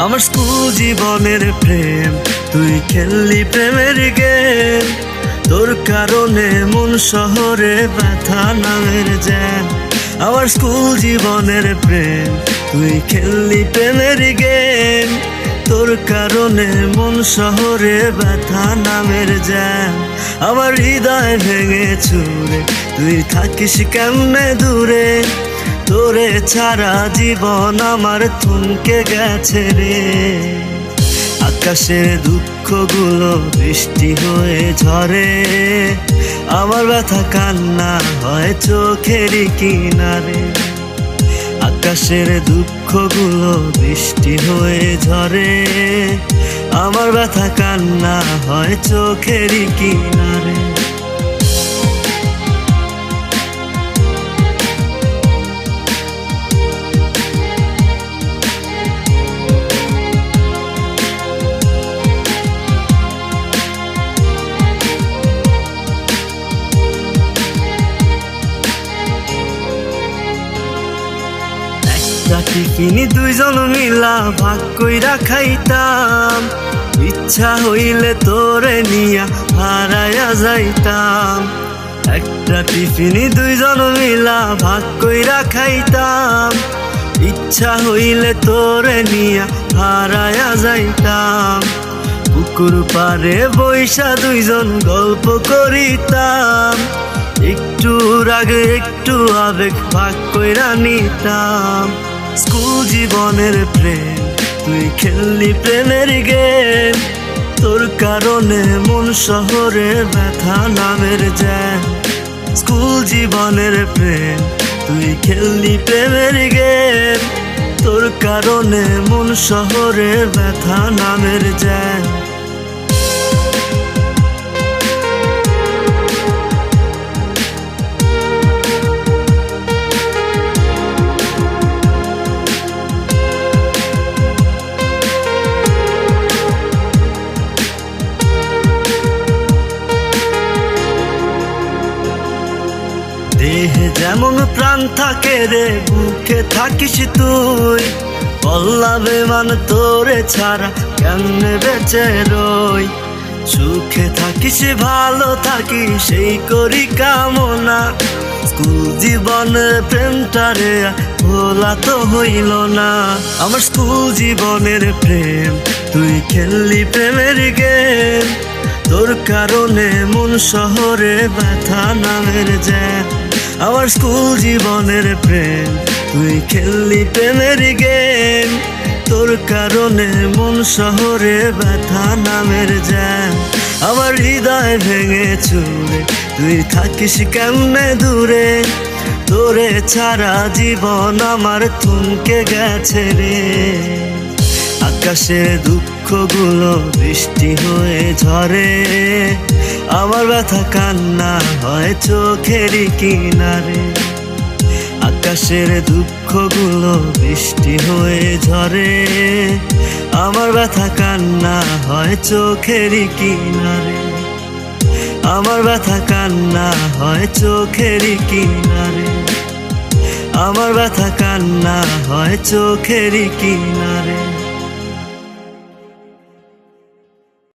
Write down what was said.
আমার স্কুল জীবনের প্রেম, তুই খেললি প্রেমের গেম। তোর কারণে মন শহরে ব্যথা নামের জ্যাম। আমার স্কুল জীবনের প্রেম, তুই খেললি প্রেমের গেম। তোর কারণে মন শহরে ব্যথা নামের জ্যাম। আমার হৃদয় ভেঙে চুরে, তুই থাকিস কেমনে দূরে। তোরে ছাড়া জীবন আমার থমকে গেছে রে। আকাশের দুঃখগুলো বৃষ্টি হয়ে ঝরে, আমার ব্যথা কান্না হয় চোখের কিনারে। আকাশের দুঃখগুলো বৃষ্টি হয়ে ঝরে, আমার ব্যথা কান্না হয় চোখের কিনারে। টিফিনি দুইজন মিলা ভাগ কইরা খাইতাম। ইচ্ছা হইলে তোরে নিয়া হারায়া যাইতাম। একটা টিফিনি দুইজন মিলা ভাগ কইরা খাইতাম। ইচ্ছা হইলে তোরে নিয়া হারায়া যাইতাম। পুকুর পারে বৈশা দুইজন গল্প করিতাম। একটু রাগে একটু আবেগ ভাগ কইরা নিতাম। স্কুল জীবনের প্রেম, তুই খেললি প্রেমের গেম। তোর কারণে মন শহরে ব্যথা নামের জ্যাম। স্কুল জীবনের প্রেম, তুই খেললি প্রেমের গেম। তোর কারণে মন শহরে ব্যথা নামের জ্যাম। দেহে যেমন প্রাণ থাকে রে, বুকে থাকিস তুই। বল্লা বেমান তোরে ছাড়া কেমনে বেঁচে রই। সুখে থাকিস ভালো থাকিস সেই করি কামনা। স্কুল জীবনের প্রেমটারে ভোলা তো হইল না। আমার স্কুল জীবনের প্রেম, তুই খেললি প্রেমের গেম। তোর কারণে মন শহরে ব্যথা নামের জ্যাম। আমার স্কুল জীবনের প্রেম, তুই খেললি প্রেমের গেম। তোর কারণে মন শহরে ব্যথা নামের জ্যাম। আমার হৃদয় ভেঙে চুরে, তুই থাকিস কেমনে দূরে। তোরে ছাড়া জীবন আমার থমকে গেছে রে। আকাশের দুঃখগুলো বৃষ্টি হয়ে ঝরে, আমার ব্যথা কান্না হয় চোখের কিনারে। আকাশের দুঃখগুলো বৃষ্টি হয়ে ঝরে, আমার ব্যথা কান্না হয় চোখের কিনারে। আমার ব্যথা কান্না হয় চোখের কিনারে। আমার ব্যথা কান্না হয় চোখের কিনারে।